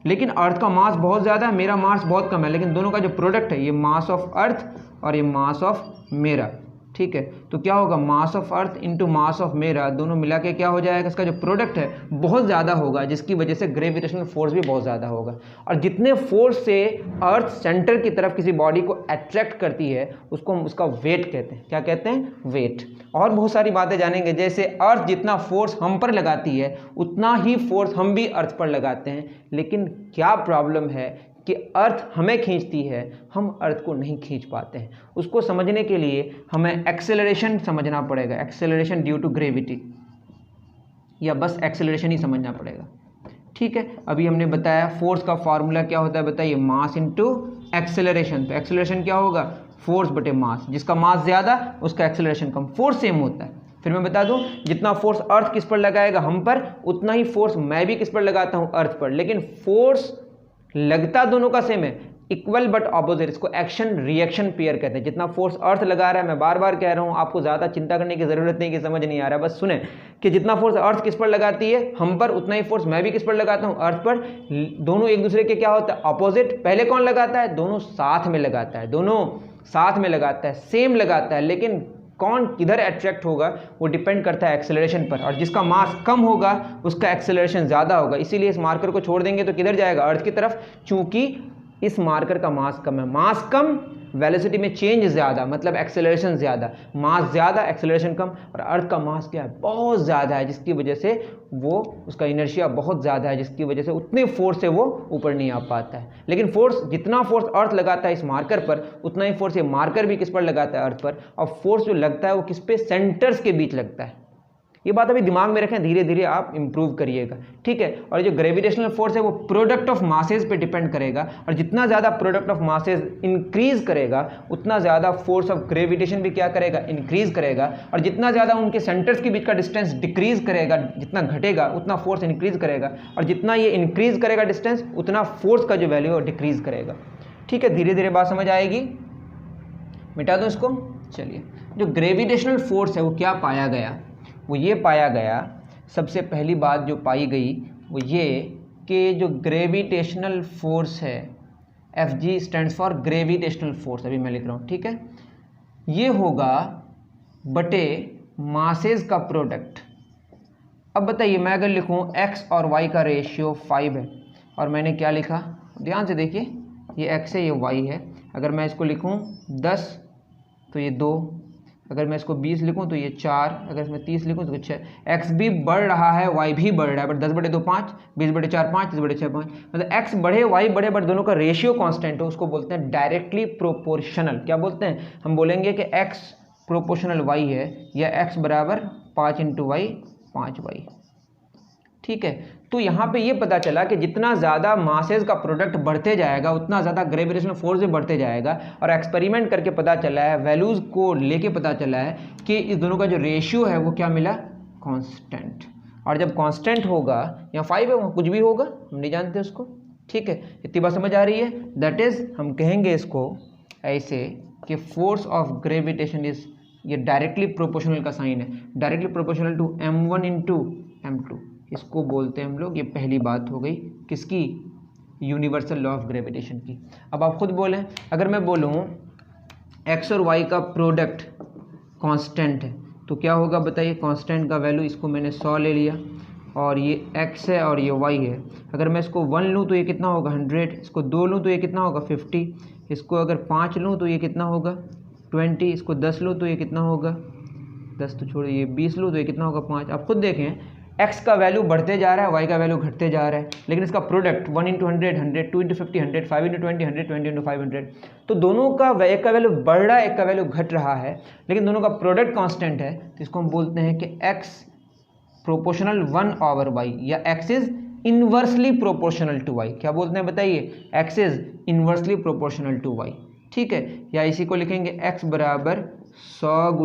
लेकिन अर्थ का मास बहुत ज़्यादा है, मेरा मास बहुत कम है, लेकिन दोनों का जो प्रोडक्ट है, ये मास ऑफ अर्थ और ये मास ऑफ मेरा, ठीक है। तो क्या होगा, mass of earth into mass of मेरा, दोनों मिला के क्या हो जाएगा, इसका जो प्रोडक्ट है बहुत ज़्यादा होगा, जिसकी वजह से ग्रेविटेशनल फोर्स भी बहुत ज़्यादा होगा। और जितने फोर्स से अर्थ सेंटर की तरफ किसी बॉडी को अट्रैक्ट करती है, उसको हम उसका वेट कहते हैं। क्या कहते हैं, वेट। और बहुत सारी बातें जानेंगे, जैसे अर्थ जितना फोर्स हम पर लगाती है उतना ही फोर्स हम भी अर्थ पर लगाते हैं। लेकिन क्या प्रॉब्लम है कि अर्थ हमें खींचती है, हम अर्थ को नहीं खींच पाते हैं। उसको समझने के लिए हमें एक्सेलरेशन समझना पड़ेगा, एक्सेलरेशन ड्यू टू ग्रेविटी, या बस एक्सेलरेशन ही समझना पड़ेगा, ठीक है। अभी हमने बताया फोर्स का फॉर्मूला क्या होता है, बताइए, मास इनटू एक्सेलरेशन। तो एक्सेलरेशन क्या होगा, फोर्स बटे मास, जिसका मास ज़्यादा उसका एक्सेलरेशन कम, फोर्स सेम होता है। फिर मैं बता दूं, जितना फोर्स अर्थ किस पर लगाएगा, हम पर, उतना ही फोर्स मैं भी किस पर लगाता हूं, अर्थ पर। लेकिन फोर्स लगता दोनों का सेम है, इक्वल बट ऑपोजिट। इसको एक्शन रिएक्शन पेयर कहते हैं। जितना फोर्स अर्थ लगा रहा है, मैं बार बार कह रहा हूं, आपको ज़्यादा चिंता करने की ज़रूरत नहीं कि समझ नहीं आ रहा, बस सुने कि जितना फोर्स अर्थ किस पर लगाती है, हम पर, उतना ही फोर्स मैं भी किस पर लगाता हूं, अर्थ पर। दोनों एक दूसरे के क्या होता है, ऑपोजिट। पहले कौन लगाता है, दोनों साथ में लगाता है, दोनों साथ में लगाता है, सेम लगाता है, लेकिन कौन किधर अट्रैक्ट होगा वो डिपेंड करता है एक्सेलरेशन पर। और जिसका मास कम होगा उसका एक्सेलरेशन ज़्यादा होगा। इसीलिए इस मार्कर को छोड़ देंगे तो किधर जाएगा, अर्थ की तरफ, चूंकि इस मार्कर का मास कम है। मास कम, वेलोसिटी में चेंज ज़्यादा, मतलब एक्सेलरेशन ज़्यादा। मास ज़्यादा, एक्सेलरेशन कम। और अर्थ का मास क्या है, बहुत ज़्यादा है, जिसकी वजह से वो, उसका इनर्शिया बहुत ज़्यादा है, जिसकी वजह से उतने फोर्स से वो ऊपर नहीं आ पाता है। लेकिन फोर्स, जितना फोर्स अर्थ लगाता है इस मार्कर पर, उतना ही फोर्स ये मार्कर भी किस पर लगाता है, अर्थ पर। और फोर्स जो लगता है वो किस पे, सेंटर्स के बीच लगता है। ये बात अभी दिमाग में रखें, धीरे धीरे आप इंप्रूव करिएगा, ठीक है। और जो ग्रेविटेशनल फोर्स है वो प्रोडक्ट ऑफ मासेस पे डिपेंड करेगा, और जितना ज़्यादा प्रोडक्ट ऑफ मासेस इंक्रीज करेगा उतना ज़्यादा फोर्स ऑफ ग्रेविटेशन भी क्या करेगा, इंक्रीज करेगा। और जितना ज़्यादा उनके सेंटर्स के बीच का डिस्टेंस डिक्रीज करेगा, जितना घटेगा उतना फोर्स इंक्रीज करेगा, और जितना ये इंक्रीज करेगा डिस्टेंस, उतना फोर्स का जो वैल्यू है डिक्रीज करेगा, ठीक है। धीरे धीरे बात समझ आएगी। मिटा दो इसको। चलिए, जो ग्रेविटेशनल फोर्स है वो क्या पाया गया, वो ये पाया गया, सबसे पहली बात जो पाई गई वो ये कि जो ग्रेविटेशनल फोर्स है, Fg stands for gravitational force, अभी मैं लिख रहा हूँ, ठीक है, ये होगा बटे मासेस का प्रोडक्ट। अब बताइए, मैं अगर लिखूँ x और y का रेशियो 5 है, और मैंने क्या लिखा, ध्यान से देखिए, ये x है, ये y है। अगर मैं इसको लिखूँ 10 तो ये 2, अगर मैं इसको 20 लिखूं तो ये 4, अगर इसमें 30 लिखूं तो 6। x भी बढ़ रहा है, y भी बढ़ रहा है, बट 10 बटे 2 5, 20 बटे 4 5, 30 बटे 6 5। मतलब x बढ़े y बढ़े, बट दोनों का रेशियो कांस्टेंट हो, उसको बोलते हैं डायरेक्टली प्रोपोर्शनल। क्या बोलते हैं, हम बोलेंगे कि x प्रोपोर्शनल y है, या x बराबर 5 × y 5y, ठीक है। तो यहाँ पे ये पता चला कि जितना ज़्यादा मासेस का प्रोडक्ट बढ़ते जाएगा उतना ज़्यादा ग्रेविटेशनल फोर्स भी बढ़ते जाएगा। और एक्सपेरिमेंट करके पता चला है, वैल्यूज़ को लेके पता चला है कि इस दोनों का जो रेशियो है वो क्या मिला, कांस्टेंट। और जब कांस्टेंट होगा, या 5 है वहाँ कुछ भी होगा, हम नहीं जानते उसको, ठीक है। इतनी बात समझ आ रही है। दैट इज़, हम कहेंगे इसको ऐसे कि फोर्स ऑफ ग्रेविटेशन इज, ये डायरेक्टली प्रोपोर्शनल का साइन है, directly proportional to m1 × m2, इसको बोलते हैं हम लोग। ये पहली बात हो गई किसकी, यूनिवर्सल लॉ ऑफ ग्रेविटेशन की। अब आप खुद बोलें, अगर मैं बोलूँ x और y का प्रोडक्ट कांस्टेंट है तो क्या होगा बताइए, कांस्टेंट का वैल्यू, इसको मैंने 100 ले लिया, और ये x है और ये y है। अगर मैं इसको 1 लूँ तो ये कितना होगा 100, इसको 2 लूँ तो ये कितना होगा 50, इसको अगर 5 लूँ तो ये कितना होगा 20, इसको 10 लूँ तो ये कितना होगा 10 तो छोड़िए, ये 20 लूँ तो ये कितना होगा 5। आप खुद देखें x का वैल्यू बढ़ते जा रहा है, y का वैल्यू घटते जा रहा है, लेकिन इसका प्रोडक्ट 1 × 100 100, 2 × 50 100, 5 × 20 100, 20 × 500, तो दोनों का एक का वैल्यू बढ़ रहा है, एक का वैल्यू घट रहा है, लेकिन दोनों का प्रोडक्ट कांस्टेंट है। तो इसको हम बोलते हैं कि x प्रोपोर्शनल 1/y या x is inversely proportional to y। क्या बोलते हैं बताइए, x is inversely proportional to y। ठीक है, या इसी को लिखेंगे x बराबर 100 ×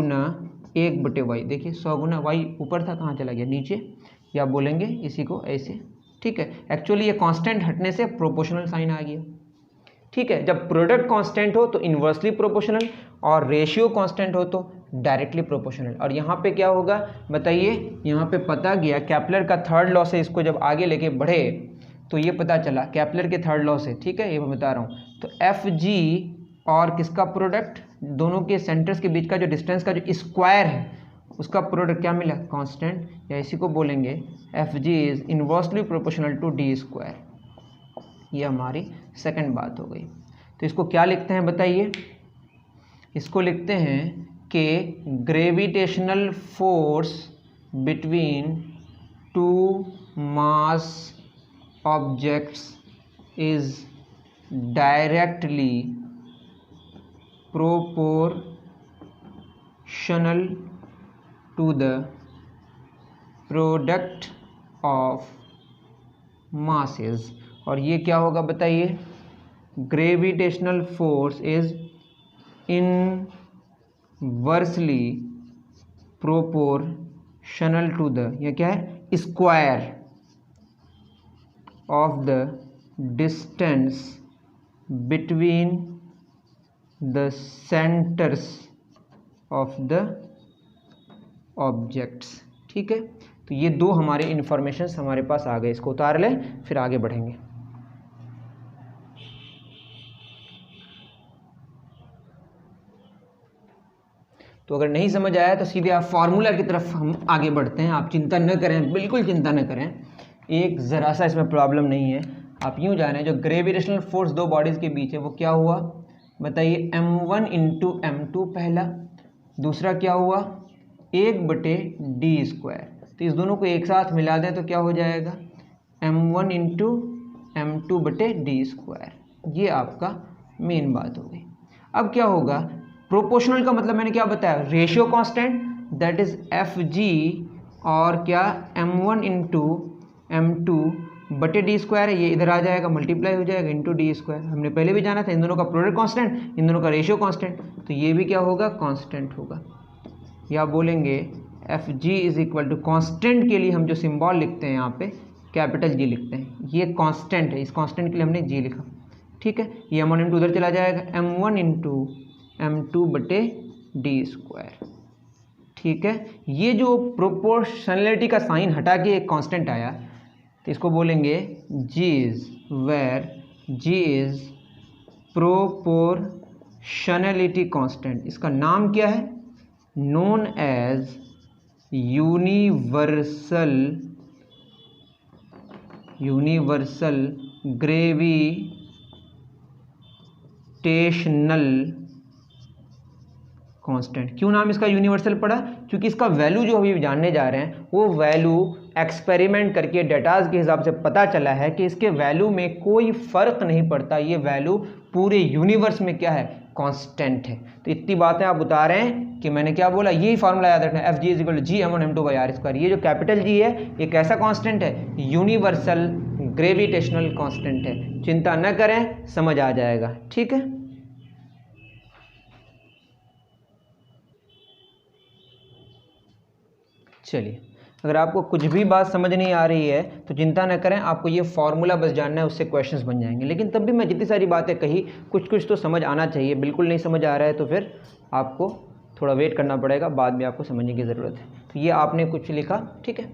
1/y। देखिए 100 × y ऊपर था, कहाँ चला गया नीचे, या बोलेंगे इसी को ऐसे। ठीक है, एक्चुअली ये कांस्टेंट हटने से प्रोपोर्शनल साइन आ गया। ठीक है, जब प्रोडक्ट कांस्टेंट हो तो इन्वर्सली प्रोपोर्शनल और रेशियो कांस्टेंट हो तो डायरेक्टली प्रोपोर्शनल। और यहाँ पे क्या होगा बताइए, यहाँ पे पता गया केपलर का थर्ड लॉ से इसको जब आगे लेके बढ़े तो ये पता चला केपलर के थर्ड लॉ से। ठीक है, ये मैं बता रहा हूँ। तो एफ जी और किसका प्रोडक्ट, दोनों के सेंटर्स के बीच का जो डिस्टेंस का जो स्क्वायर है उसका प्रोडक्ट क्या मिला कांस्टेंट, या इसी को बोलेंगे F G is inversely proportional to D square. ये हमारी सेकंड बात हो गई। तो इसको क्या लिखते हैं बताइए, इसको लिखते हैं कि gravitational force between two mass objects is directly proportional to the product of masses। और ये क्या होगा बताइए, gravitational force is inversely proportional to the, ये क्या है square of the distance between the centers of the objects। ठीक है, तो ये दो हमारे इंफॉर्मेशंस हमारे पास आ गए, इसको उतार लें फिर आगे बढ़ेंगे। तो अगर नहीं समझ आया तो सीधे आप फॉर्मूला की तरफ हम आगे बढ़ते हैं। आप चिंता न करें, बिल्कुल चिंता न करें, एक ज़रा सा इसमें प्रॉब्लम नहीं है। आप यूँ जानें जो ग्रेविटेशनल फोर्स दो बॉडीज़ के बीच है वो क्या हुआ बताइए, m1 × m2 पहला, दूसरा क्या हुआ 1/d²। तो इस दोनों को एक साथ मिला दें तो क्या हो जाएगा m1 × m2/d²। ये आपका मेन बात हो गई। अब क्या होगा, प्रोपोर्शनल का मतलब मैंने क्या बताया, ratio constant, that is F G, और क्या m1 × m2/d² है, ये इधर आ जाएगा मल्टीप्लाई हो जाएगा इंटू d²। हमने पहले भी जाना था इन दोनों का प्रोडक्ट कांस्टेंट, इन दोनों का रेशियो कांस्टेंट, तो ये भी क्या होगा कांस्टेंट होगा। या बोलेंगे F G is equal to, constant के लिए हम जो सिंबल लिखते हैं यहाँ पे कैपिटल जी लिखते हैं, ये कांस्टेंट है, इस कांस्टेंट के लिए हमने जी लिखा। ठीक है, ये m1 × उधर चला जाएगा m1 × m2/d²। ठीक है, ये जो प्रोपोर्शनलिटी का साइन हटा के एक कांस्टेंट आया तो इसको बोलेंगे G is where G is proportionality constant. इसका नाम क्या है, known as universal gravitational constant. क्यों नाम इसका यूनिवर्सल पड़ा, क्योंकि इसका वैल्यू जो अभी जानने जा रहे हैं वो वैल्यू एक्सपेरिमेंट करके डेटाज के हिसाब से पता चला है कि इसके वैल्यू में कोई फ़र्क नहीं पड़ता, ये वैल्यू पूरे यूनिवर्स में क्या है कांस्टेंट है। तो इतनी बातें आप बता रहे हैं कि मैंने क्या बोला, यही फार्मूला याद रखना है, F G is equal to G m1 m2/r²। ये जो कैपिटल जी है ये कैसा कांस्टेंट है, यूनिवर्सल ग्रेविटेशनल कांस्टेंट है। चिंता न करें, समझ आ जाएगा। ठीक है, चलिए, अगर आपको कुछ भी बात समझ नहीं आ रही है तो चिंता न करें, आपको ये फार्मूला बस जानना है, उससे क्वेश्चंस बन जाएंगे। लेकिन तब भी मैं जितनी सारी बातें कही कुछ कुछ तो समझ आना चाहिए। बिल्कुल नहीं समझ आ रहा है तो फिर आपको थोड़ा वेट करना पड़ेगा, बाद में आपको समझने की ज़रूरत है। तो ये आपने कुछ लिखा, ठीक है,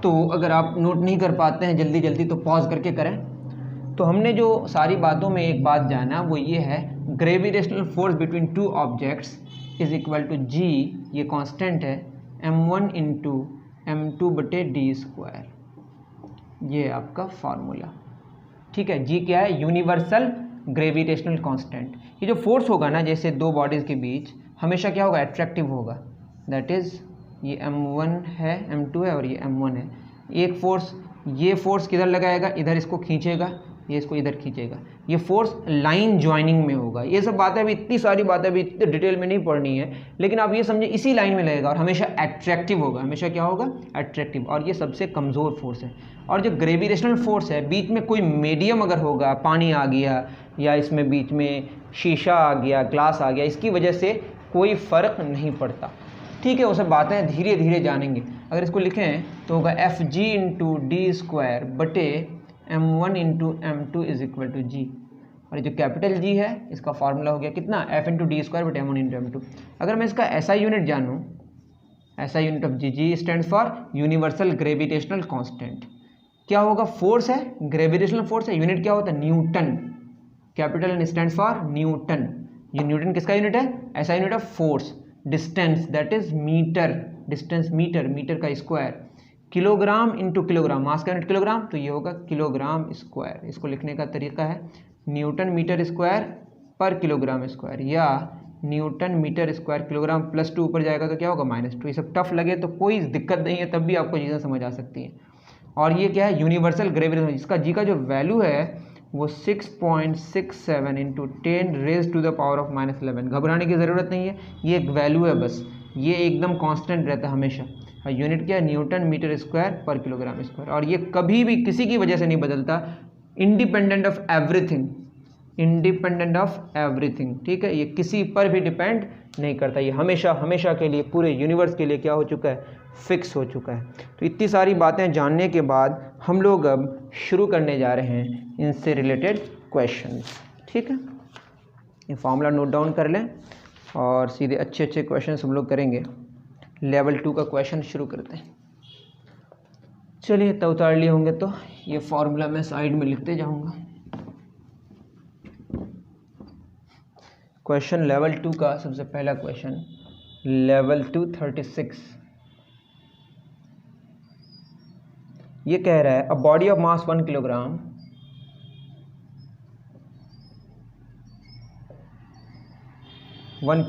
तो अगर आप नोट नहीं कर पाते हैं जल्दी जल्दी तो पॉज करके करें। तो हमने जो सारी बातों में एक बात जाना वो ये है, gravitational force between two objects is equal to G, ये कांस्टेंट है, m1 × m2/d²। ये है आपका फार्मूला। ठीक है, जी क्या है? Universal gravitational constant. ये जो फोर्स होगा ना जैसे दो बॉडीज़ के बीच, हमेशा क्या होगा? अट्रैक्टिव होगा। दैट इज़ ये m1 है, m2 है और ये m1 है। एक फोर्स, ये फोर्स किधर लगाएगा? इधर इसको खींचेगा, ये इसको इधर खींचेगा। ये फोर्स लाइन ज्वाइनिंग में होगा। ये सब बातें अभी, इतनी सारी बातें अभी इतने डिटेल में नहीं पढ़नी है, लेकिन आप ये समझे इसी लाइन में लगेगा और हमेशा अट्रैक्टिव होगा। हमेशा क्या होगा? अट्रैक्टिव। और ये सबसे कमज़ोर फोर्स है। और जो ग्रेविटेशनल फोर्स है, बीच में कोई मीडियम अगर होगा, पानी आ गया या इसमें बीच में शीशा आ गया, ग्लास आ गया, इसकी वजह से कोई फ़र्क नहीं पड़ता। ठीक है, वो सब बातें धीरे धीरे जानेंगे। अगर इसको लिखें तो होगा F G into D square बटे m1 into m2 is equal to G. और ये जो कैपिटल जी है इसका फार्मूला हो गया कितना? f इंटू डी स्क्वायर बटे m1 इंटू m2। अगर मैं इसका SI यूनिट जानूँ, SI unit of G, G stand for universal gravitational constant. क्या होगा? फोर्स है, ग्रेविटेशनल फोर्स है, यूनिट क्या होता है? Newton. Capital N stand for newton. ये न्यूटन किसका यूनिट है? SI unit of force. Distance that is metre, distance metre, metre का square. Kilogram into kilogram, mass का यूनिट किलोग्राम, तो ये होगा किलोग्राम स्क्वायर। इसको लिखने का तरीका है न्यूटन मीटर स्क्वायर पर किलोग्राम स्क्वायर, या newton metre square kilogram plus 2 ऊपर जाएगा तो क्या होगा? -2। ये सब टफ लगे तो कोई दिक्कत नहीं है, तब भी आपको चीज़ें समझ आ सकती हैं। और ये क्या है? Universal gravitation. इसका जी का जो वैल्यू है वो 6.67 into 10 raise to the power of -11। घबराने की ज़रूरत नहीं है, ये एक वैल्यू है बस, ये एकदम कांस्टेंट रहता है हमेशा। और यूनिट क्या है? न्यूटन मीटर स्क्वायर पर किलोग्राम स्क्वायर। और ये कभी भी किसी की वजह से नहीं बदलता, independent of everything, independent of everything. ठीक है, ये किसी पर भी डिपेंड नहीं करता, ये हमेशा हमेशा के लिए पूरे यूनिवर्स के लिए क्या हो चुका है? फिक्स हो चुका है। तो इतनी सारी बातें जानने के बाद हम लोग अब शुरू करने जा रहे हैं इनसे रिलेटेड क्वेश्चंस। ठीक है, ये फॉर्मूला नोट डाउन कर लें और सीधे अच्छे अच्छे क्वेश्चंस हम लोग करेंगे। लेवल 2 का क्वेश्चन शुरू करते हैं। चलिए, तो उतार लिए होंगे तो ये फॉर्मूला मैं साइड में लिखते जाऊंगा। क्वेश्चन लेवल 2 का सबसे पहला क्वेश्चन, लेवल 2 36। ये कह रहा है a body of mass 1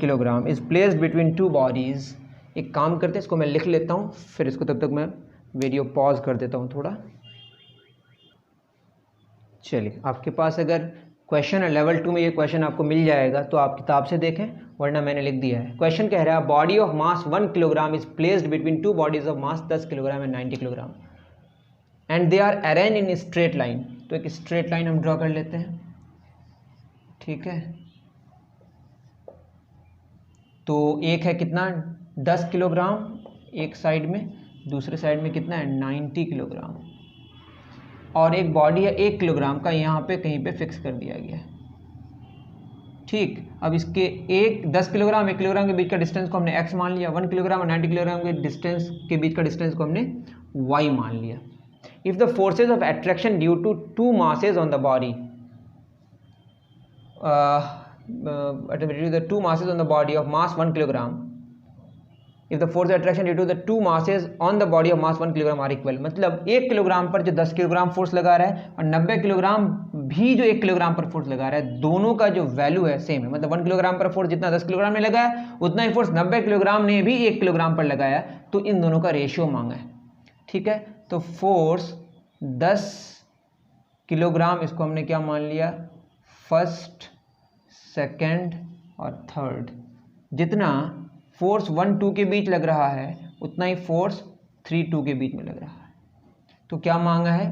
kilogram is placed between two bodies. एक काम करते हैं, इसको मैं लिख लेता हूँ, फिर इसको तब तक मैं वीडियो पॉज कर देता हूँ थोड़ा। चलिए, आपके पास अगर क्वेश्चन है लेवल 2 में, ये क्वेश्चन आपको मिल जाएगा तो आप किताब से देखें, वरना मैंने लिख दिया है। क्वेश्चन कह रहा है body of mass 1 kilogram is placed between two bodies of mass 10 kilogram and 90 kilogram and they are arrange in straight line. तो एक स्ट्रेट लाइन हम ड्रॉ कर लेते हैं। ठीक है, तो एक है कितना? 10 किलोग्राम एक साइड में, दूसरे साइड में कितना है? 90 किलोग्राम। और एक बॉडी है 1 किलोग्राम का, यहाँ पे कहीं पे फिक्स कर दिया गया है। ठीक, अब इसके 10 किलोग्राम 1 किलोग्राम के बीच का डिस्टेंस को हमने x मान लिया, 1 किलोग्राम और 90 किलोग्राम के डिस्टेंस के बीच का डिस्टेंस को हमने y मान लिया। If the forces of attraction due to two masses on the body, the two masses on the body of mass 1 kilogram, if the force of attraction due to the two masses on the body of mass 1 kilogram are equal, मतलब 1 kilogram पर जो 10 kilogram force लगा रहा है और 90 kilogram भी जो 1 kilogram पर फोर्स लगा रहा है, दोनों का जो वैल्यू है सेम है। मतलब 1 किलोग्राम पर फोर्स जितना 10 किलोग्राम ने लगाया, उतना ही फोर्स 90 किलोग्राम ने भी 1 किलोग्राम पर लगाया, तो इन दोनों का रेशियो मांगा है। ठीक है, तो फोर्स 10 किलोग्राम, इसको हमने क्या मान लिया? फर्स्ट, सेकेंड और थर्ड। जितना फोर्स 1-2 के बीच लग रहा है, उतना ही फोर्स 3-2 के बीच में लग रहा है। तो क्या मांगा है?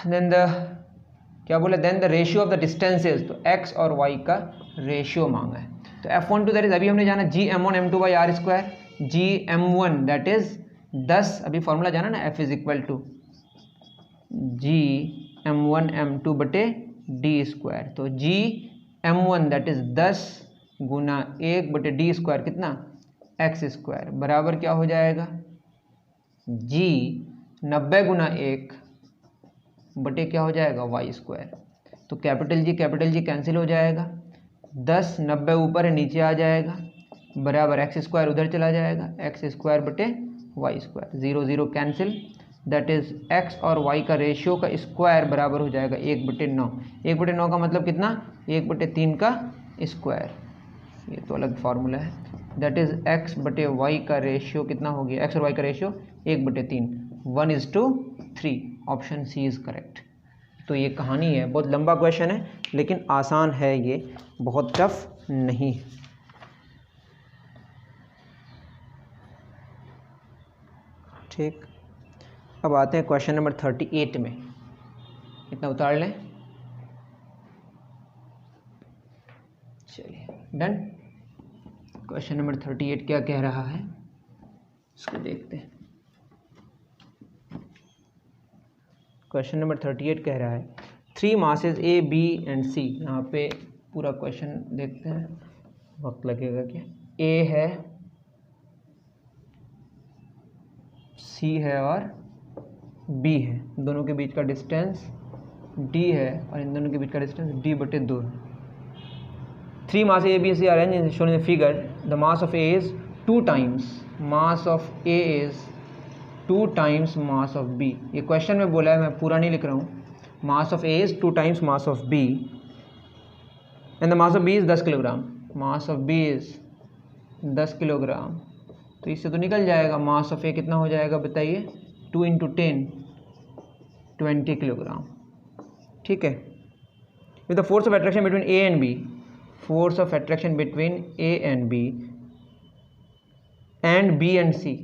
Then the ratio of the distances, तो x और y का रेशियो मांगा है। तो F12 दैट इज, अभी हमने जाना Gm1 m2 by R square, Gm1 that is 10, अभी फॉर्मूला जाना ना, F is equal to Gm1 m2 बटे डी स्क्वायर। तो Gm1 दैट इज 10 गुना 1 बटे डी स्क्वायर कितना? एक्स स्क्वायर बराबर क्या हो जाएगा? G 90 गुना 1 बटे क्या हो जाएगा? Y square. तो कैपिटल जी कैंसिल हो जाएगा, 10 90 ऊपर है नीचे आ जाएगा, बराबर एक्स स्क्वायर उधर चला जाएगा, एक्स स्क्वायर बटे Y square, 0 0 cancel, that is x और y का रेशियो का स्क्वायर बराबर हो जाएगा 1/9। 1/9 का मतलब कितना, 1/3 का स्क्वायर, ये तो अलग फार्मूला है। दैट इज़ x/y का रेशियो कितना हो गया, x और y का ratio 1/3, 1:3। Option C is correct. तो ये कहानी है, बहुत लंबा क्वेश्चन है लेकिन आसान है, ये बहुत टफ नहीं है। ठीक, अब आते हैं क्वेश्चन नंबर 38 में। इतना उतार लें, चलिए डन। क्वेश्चन नंबर 38 क्या कह रहा है इसको देखते हैं। क्वेश्चन नंबर 38 कह रहा है 3 masses A, B and C। यहाँ पे पूरा क्वेश्चन देखते हैं, वक्त लगेगा क्या। A है, C है और B है, दोनों के बीच का डिस्टेंस D है और इन दोनों के बीच का डिस्टेंस D/2 है। 3 मास A, B, C are arranged as shown in the figure. The mass of A is 2 times mass of A is 2 times mass of B। ये क्वेश्चन में बोला है, मैं पूरा नहीं लिख रहा हूँ। Mass of A is 2 times mass of B and the mass of B is 10 kilogram. Mass of B is 10 kilogram, तो इससे तो निकल जाएगा मास ऑफ A कितना हो जाएगा बताइए, 2 × 10 20 किलोग्राम। ठीक है। With the force of attraction between A and B, force of attraction between A and B and B and C,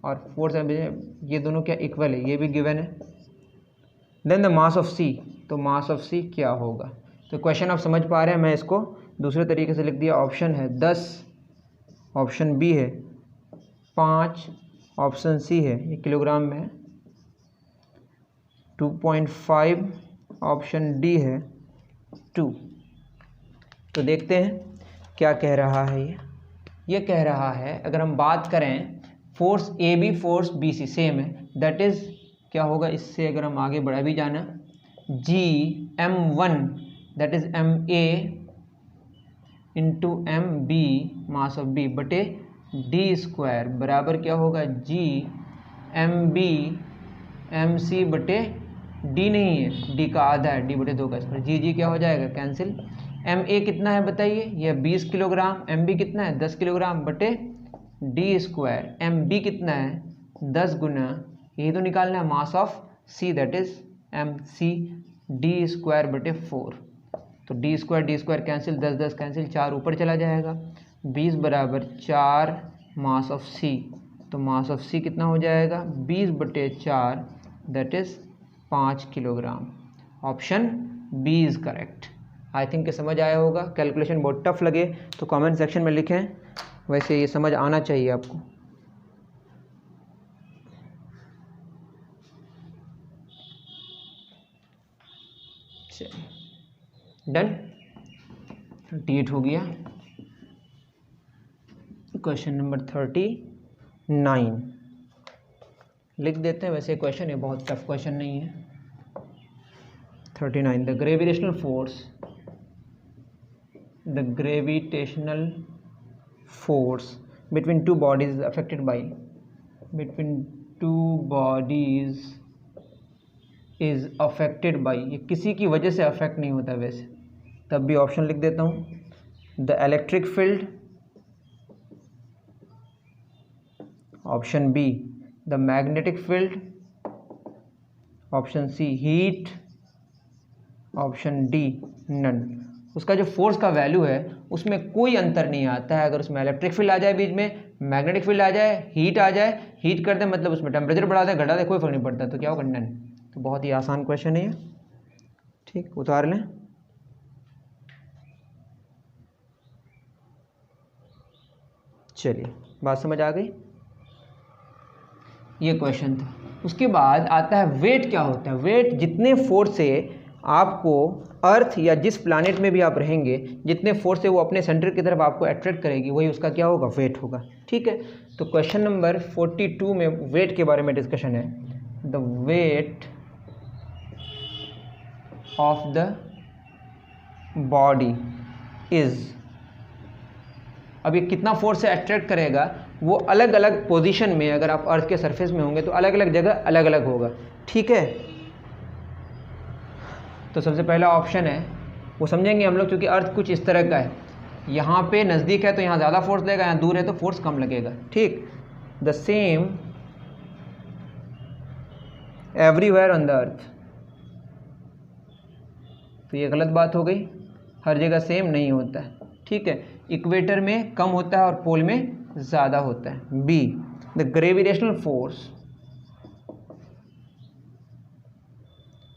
और फोर्स ये दोनों क्या इक्वल है, ये भी गिवन है। Then the mass of C, तो मास ऑफ C क्या होगा। तो क्वेश्चन आप समझ पा रहे हैं, मैं इसको दूसरे तरीके से लिख दिया। ऑप्शन है 10, ऑप्शन B है 5, ऑप्शन C है, ये किलोग्राम में है, 2.5, ऑप्शन D है 2। तो देखते हैं क्या कह रहा है ये कह रहा है अगर हम बात करें force A B, force B C same है, दैट इज़ क्या होगा, इससे अगर हम आगे बढ़ा भी जाना, G(m1) that is ma into mb mass of b बटे d² बराबर क्या होगा, G(mb) mc बटे d नहीं है, d का आधा है, d/2 का स्क्वायर। जी क्या हो जाएगा, कैंसिल। ma कितना है बताइए, यह 20 किलोग्राम, mb कितना है 10 किलोग्राम बटे d²। mb कितना है 10 गुना, यही तो निकालना है मास of c that is mc, d²/4। तो d² कैंसिल, 10 कैंसिल, 4 ऊपर चला जाएगा, 20 बराबर 4 मास ऑफ c। तो मास ऑफ c कितना हो जाएगा, 20/4 that is 5 kilogram. Option B is correct. I think समझ आया होगा। कैलकुलेशन बहुत टफ लगे तो कमेंट सेक्शन में लिखें, वैसे ये समझ आना चाहिए आपको। डन, 38 हो गया। क्वेश्चन नंबर 39 लिख देते हैं, वैसे क्वेश्चन ये बहुत टफ क्वेश्चन नहीं है। 39 the gravitational force between two bodies is affected by, between two bodies is affected by, ये किसी की वजह से अफेक्ट नहीं होता वैसे, तब भी ऑप्शन लिख देता हूँ। The electric field, option B the magnetic field, option C heat, option D none. उसका जो फोर्स का वैल्यू है उसमें कोई अंतर नहीं आता है। अगर उसमें इलेक्ट्रिक फील्ड आ जाए बीच में, मैग्नेटिक फील्ड आ जाए, हीट आ जाए, हीट कर दे मतलब उसमें टेम्परेचर बढ़ा दे घटा दे, कोई फर्क नहीं पड़ता। तो क्या होगा, नन। तो बहुत ही आसान क्वेश्चन है ये। ठीक, उतार लें। चलिए, बात समझ आ गई। ये क्वेश्चन था। उसके बाद आता है वेट क्या होता है। वेट जितने फोर्स से आपको अर्थ या जिस प्लानिट में भी आप रहेंगे, जितने फोर्स से वो अपने सेंटर की तरफ आपको अट्रैक्ट करेगी, वही उसका क्या होगा, वेट होगा। ठीक है। तो क्वेश्चन नंबर 42 में वेट के बारे में डिस्कशन है। The weight of the body is अब ये कितना फोर्स से अट्रैक्ट करेगा वो अलग अलग पोजीशन में, अगर आप अर्थ के सरफेस में होंगे तो अलग अलग जगह अलग अलग होगा, ठीक है। तो सबसे पहला ऑप्शन है वो समझेंगे हम लोग, क्योंकि अर्थ कुछ इस तरह का है, यहाँ पे नज़दीक है तो यहाँ ज़्यादा फोर्स लगेगा, यहाँ दूर है तो फोर्स कम लगेगा, ठीक। The same everywhere on the earth, तो ये गलत बात हो गई, हर जगह सेम नहीं होता है, ठीक है। इक्वेटर में कम होता है और पोल में ज़्यादा होता है। B, the gravitational force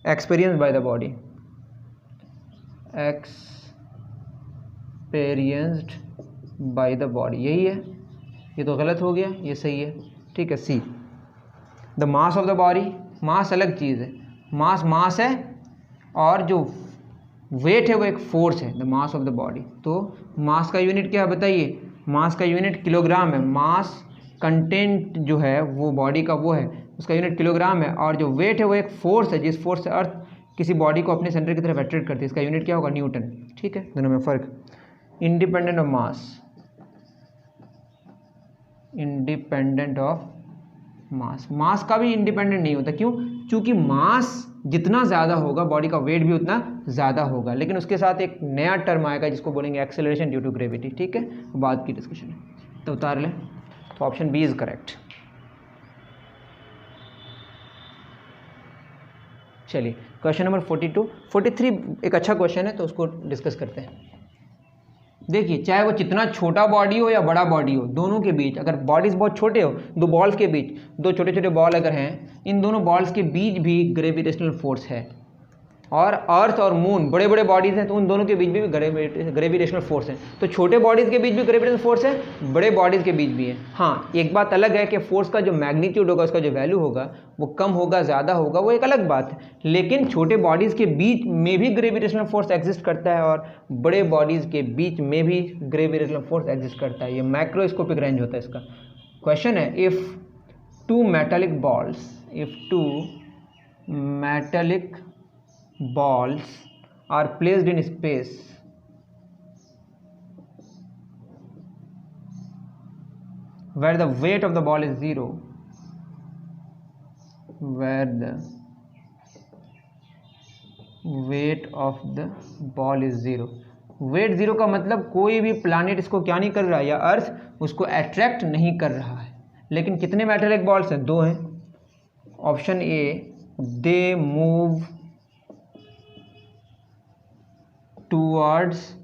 experience by the body, experienced by the body, यही है, ये तो गलत हो गया, ये सही है, ठीक है। See, the mass of the body, mass अलग चीज़ है, मास मास है और जो वेट है वो एक फोर्स है, the mass of the body. तो मास का यूनिट क्या है बताइए, मास का यूनिट किलोग्राम है, मास कंटेंट जो है वो बॉडी का वो है, उसका यूनिट किलोग्राम है, और जो वेट है वो एक फोर्स है, जिस फोर्स से अर्थ किसी बॉडी को अपने सेंटर की तरफ अट्रैक्ट करती है, इसका यूनिट क्या होगा, न्यूटन, ठीक है। दोनों में फ़र्क, independent of mass, independent of mass, mass का भी इंडिपेंडेंट नहीं होता, क्यों, क्योंकि मास जितना ज़्यादा होगा बॉडी का वेट भी उतना ज़्यादा होगा, लेकिन उसके साथ एक नया टर्म आएगा जिसको बोलेंगे एक्सेलरेशन ड्यू टू ग्रेविटी, ठीक है, बाद की डिस्कशन है, तो उतार लें। तो ऑप्शन बी इज़ करेक्ट। चलिए क्वेश्चन नंबर 43 एक अच्छा क्वेश्चन है, तो उसको डिस्कस करते हैं। देखिए, चाहे वो जितना छोटा बॉडी हो या बड़ा बॉडी हो, दोनों के बीच अगर बॉडीज बहुत छोटे हो, दो बॉल्स के बीच, दो छोटे छोटे बॉल अगर हैं, इन दोनों बॉल्स के बीच भी ग्रेविटेशनल फोर्स है, और अर्थ और मून बड़े बड़े बॉडीज़ हैं तो उन दोनों के बीच भी ग्रेविटेशनल फोर्स है। तो छोटे बॉडीज़ के बीच भी ग्रेविटेशनल फोर्स है, बड़े बॉडीज़ के बीच भी है। हाँ, एक बात अलग है कि फोर्स का जो मैग्नीट्यूड होगा, उसका जो वैल्यू होगा वो कम होगा, ज़्यादा होगा, वो एक अलग बात है, लेकिन छोटे बॉडीज़ के बीच में भी ग्रेविटेशनल फोर्स एग्जिस्ट करता है और बड़े बॉडीज़ के बीच में भी ग्रेविटेशनल फोर्स एग्जिस्ट करता है। ये माइक्रोस्कोपिक रेंज होता है इसका। क्वेश्चन है, if two metallic balls are placed in space, where the weight of the ball is zero, where the weight of the ball is zero, weight zero का मतलब कोई भी प्लैनेट इसको क्या नहीं कर रहा है, या अर्थ उसको अट्रैक्ट नहीं कर रहा है। लेकिन कितने मेटालिक बॉल्स हैं, दो हैं। Option A, they move towards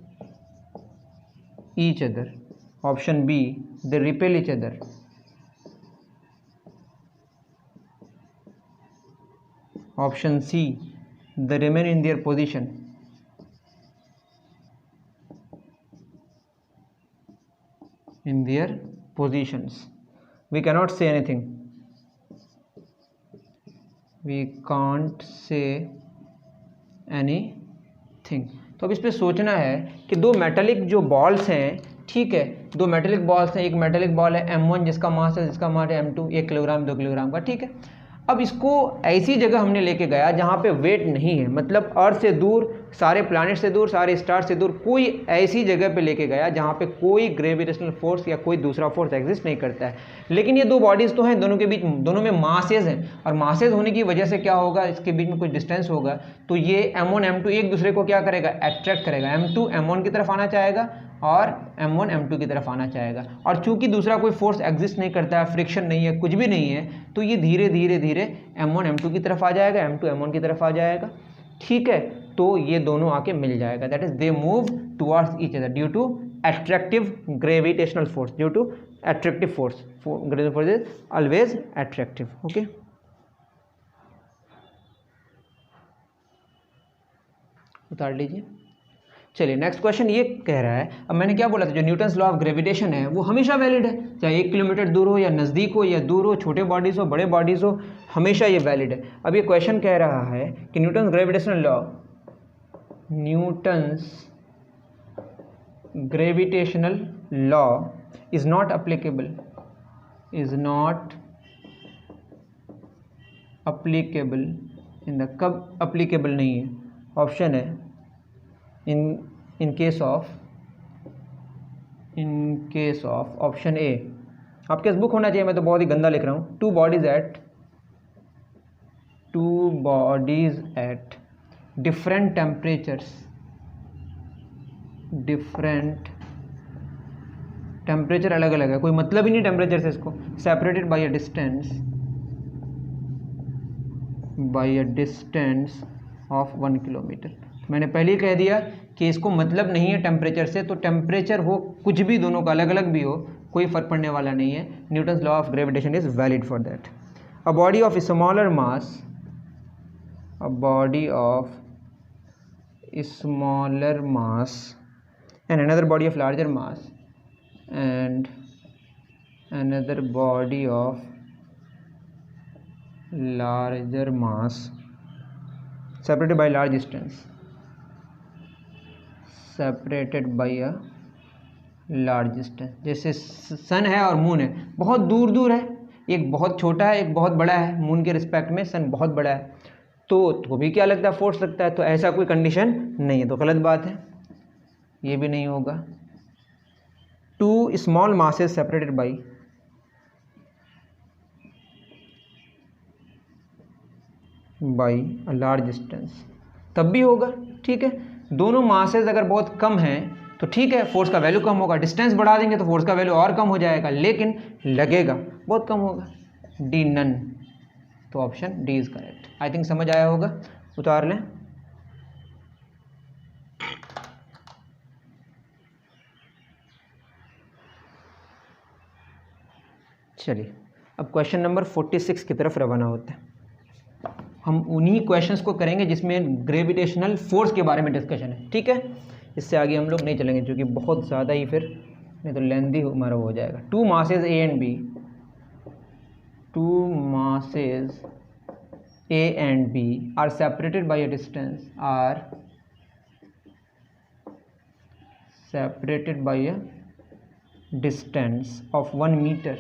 each other. Option B, they repel each other. Option C, they remain in their position. In their positions. We cannot say anything. We can't say anything. तो अब इस पर सोचना है कि दो metallic जो balls हैं, ठीक है, दो मेटालिक बॉल्स हैं, एक मेटालिक बॉल है M1 जिसका मास है M2, 1 किलोग्राम 2 किलोग्राम का, ठीक है। अब इसको ऐसी जगह हमने लेके गया जहाँ पे वेट नहीं है, मतलब अर्थ से दूर, सारे प्लैनेट से दूर, सारे स्टार से दूर, कोई ऐसी जगह पे लेके गया जहाँ पे कोई ग्रेविटेशनल फोर्स या कोई दूसरा फोर्स एग्जिस्ट नहीं करता है। लेकिन ये दो बॉडीज़ तो हैं, दोनों के बीच, दोनों में मासेज हैं, और मासेज होने की वजह से क्या होगा, इसके बीच में कुछ डिस्टेंस होगा, तो ये M1 M2 एक दूसरे को क्या करेगा, अट्रैक्ट करेगा। M2 M1 की तरफ आना चाहेगा और M1 M2 की तरफ आना चाहेगा, और चूंकि दूसरा कोई फोर्स एग्जिस्ट नहीं करता है, फ्रिक्शन नहीं है, कुछ भी नहीं है, तो ये धीरे धीरे धीरे M1 M2 की तरफ आ जाएगा, M2 M1 की तरफ आ जाएगा, ठीक है। तो ये दोनों आके मिल जाएगा, that is they move towards each other due to attractive gravitational force, due to attractive force, gravitational force is always attractive, okay. उतार लीजिए। चलिए नेक्स्ट क्वेश्चन ये कह रहा है, अब मैंने क्या बोला था, जो न्यूटन्स लॉ ऑफ ग्रेविटेशन है वो हमेशा वैलिड है, चाहे 1 किलोमीटर दूर हो या नज़दीक हो या दूर हो, छोटे बॉडीज़ हो बड़े बॉडीज़ हो, हमेशा ये वैलिड है। अब ये क्वेश्चन कह रहा है कि Newton's gravitational law, Newton's gravitational law is not applicable, is not applicable in the, कब अप्लीकेबल नहीं है, ऑप्शन है in case of in case of option A, आपके पास बुक होना चाहिए, मैं तो बहुत ही गंदा लिख रहा हूँ। Two bodies at different temperatures, different temperature अलग अलग है, कोई मतलब ही नहीं टेम्परेचर से इसको, separated by a distance of 1 kilometre. मैंने पहले ही कह दिया कि इसको मतलब नहीं है टेम्परेचर से, तो टेम्परेचर हो कुछ भी, दोनों का अलग अलग भी हो, कोई फर्क पड़ने वाला नहीं है। Newton's law of gravitation is valid for that. A body of smaller mass, a body of smaller mass and another body of larger mass and another body of larger mass separated by large distance, separated by a large distance। जैसे सन है और moon है, बहुत दूर दूर है, एक बहुत छोटा है एक बहुत बड़ा है, मून के रिस्पेक्ट में सन बहुत बड़ा है, तो भी क्या लगता है, फोर्स लगता है। तो ऐसा कोई कंडीशन नहीं है, तो गलत बात है, ये भी नहीं होगा। Two small masses separated by a large distance, तब भी होगा, ठीक है। दोनों मासेस अगर बहुत कम हैं तो ठीक है, फोर्स का वैल्यू कम होगा, डिस्टेंस बढ़ा देंगे तो फोर्स का वैल्यू और कम हो जाएगा, लेकिन लगेगा बहुत कम होगा। डी नन, तो option D is correct. I think समझ आया होगा, उतार लें। चलिए अब क्वेश्चन नंबर 46 की तरफ रवाना होते हैं। हम उन्हीं क्वेश्चंस को करेंगे जिसमें ग्रेविटेशनल फोर्स के बारे में डिस्कशन है, ठीक है। इससे आगे हम लोग नहीं चलेंगे क्योंकि बहुत ज़्यादा ही फिर नहीं तो लेंदी हमारा हो जाएगा। Two masses A and B, two masses A and B are separated by a distance, of 1 meter,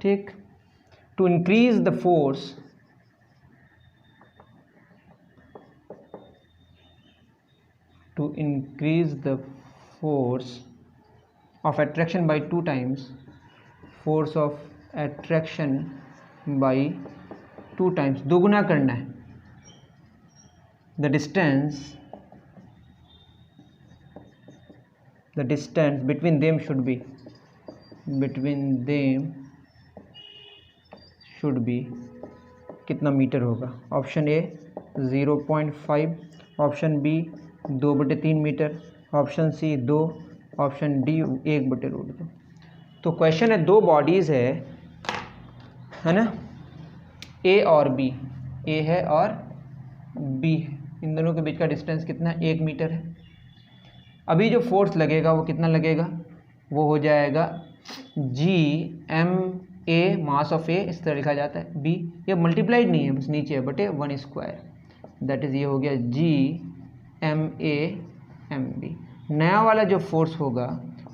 ठीक। To increase the force of attraction by 2 times, force of attraction by 2 times, दोगुना करना है। the distance between them should be कितना metre होगा। Option A 0.5, option B 2/3 metre, option C 2, option D 1/√2। तो question है, 2 bodies है ना, ए और बी, ए है और बी है, इन दोनों के बीच का डिस्टेंस कितना है, 1 मीटर है। अभी जो फोर्स लगेगा वो कितना लगेगा, वो हो जाएगा GMA, मास ऑफ ए इस तरह लिखा जाता है, बी ये मल्टीप्लाइड नहीं है, बस नीचे है, बटे 1², दैट इज़ ये हो गया GMAMB। नया वाला जो फोर्स होगा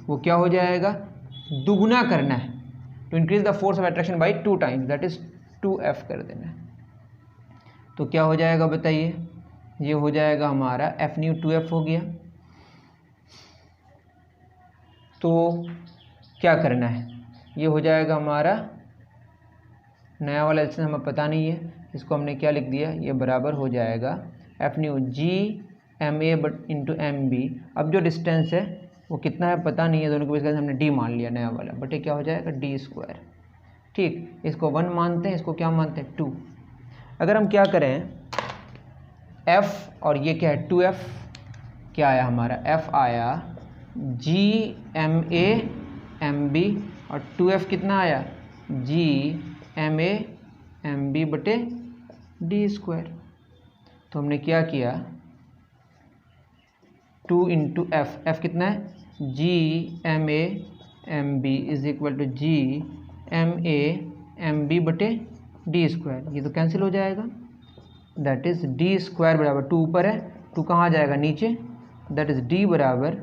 वो क्या हो जाएगा, दुगुना करना है, to increase the force of attraction by 2 times, that is 2F कर देना है। तो क्या हो जाएगा बताइए, ये हो जाएगा हमारा F न्यू 2F हो गया। तो क्या करना है, ये हो जाएगा हमारा नया वाला डिस्टेंस, हमें पता नहीं है, इसको हमने क्या लिख दिया, ये बराबर हो जाएगा F new GMA into MB। अब जो डिस्टेंस है वो कितना है पता नहीं है, दोनों के बीच का हमने D मान लिया नया वाला, बटे क्या हो जाएगा D², ठीक। इसको 1 मानते हैं, इसको क्या मानते हैं 2। अगर हम क्या करें, F और ये क्या है 2F, क्या आया हमारा, F आया GMAMB और 2F कितना आया, GMAMB बटे D²। तो हमने क्या किया, 2 इंटू F कितना है, GMAMB is equal to GMAMB बटे D²। ये तो कैंसिल हो जाएगा, दैट इज़ D² बराबर 2 ऊपर है, 2 कहाँ जाएगा नीचे, दैट इज़ D बराबर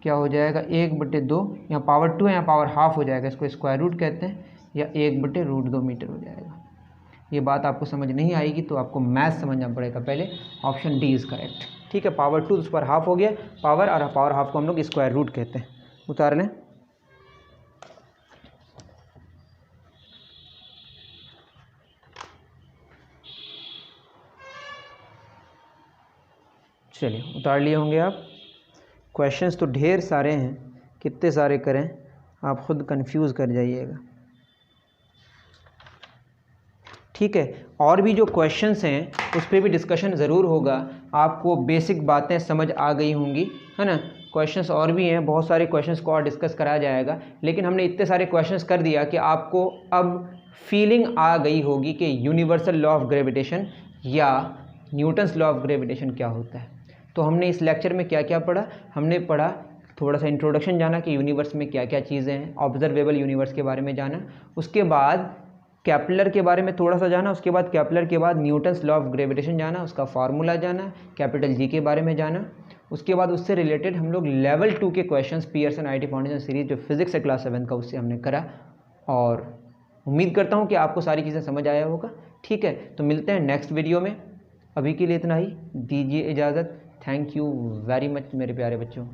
क्या हो जाएगा 1/2, यहाँ पावर 2 है, यहाँ पावर हाफ हो जाएगा, इसको स्क्वायर रूट कहते हैं, या 1/√2 मीटर हो जाएगा। ये बात आपको समझ नहीं आएगी तो आपको मैथ समझना पड़ेगा पहले, ऑप्शन डी इज़ करेक्ट, ठीक है, पावर 2 उस पर हाफ हो गया पावर, और पावर हाफ को हम लोग स्क्वायर रूट कहते हैं। उतार लें। चलिए उतार लिए होंगे आप। क्वेश्चंस तो ढेर सारे हैं, कितने सारे करें आप खुद कंफ्यूज कर जाइएगा। ठीक है, और भी जो क्वेश्चंस हैं उस पर भी डिस्कशन ज़रूर होगा। आपको बेसिक बातें समझ आ गई होंगी, है ना। क्वेश्चंस और भी हैं, बहुत सारे क्वेश्चंस को और डिस्कस कराया जाएगा, लेकिन हमने इतने सारे क्वेश्चंस कर दिया कि आपको अब फीलिंग आ गई होगी कि यूनिवर्सल लॉ ऑफ ग्रेविटेशन या न्यूटन्स लॉ ऑफ ग्रेविटेशन क्या होता है। तो हमने इस लेक्चर में क्या क्या पढ़ा, हमने पढ़ा थोड़ा सा इंट्रोडक्शन जाना कि यूनिवर्स में क्या क्या चीज़ें हैं, ऑब्जर्वेबल यूनिवर्स के बारे में जाना, उसके बाद केपलर के बारे में थोड़ा सा जाना, उसके बाद केपलर के बाद न्यूटन्स लॉ ऑफ ग्रेविटेशन जाना, उसका फार्मूला जाना, कैपिटल जी के बारे में जाना। उसके बाद उससे रिलेटेड हम लोग लेवल 2 के questions Pearson IT foundation series जो फिजिक्स है क्लास 7 का, उससे हमने करा। और उम्मीद करता हूँ कि आपको सारी चीज़ें समझ आया होगा। ठीक है, तो मिलते हैं नेक्स्ट वीडियो में। अभी के लिए इतना ही, दीजिए इजाज़त। थैंक यू वेरी मच मेरे प्यारे बच्चों।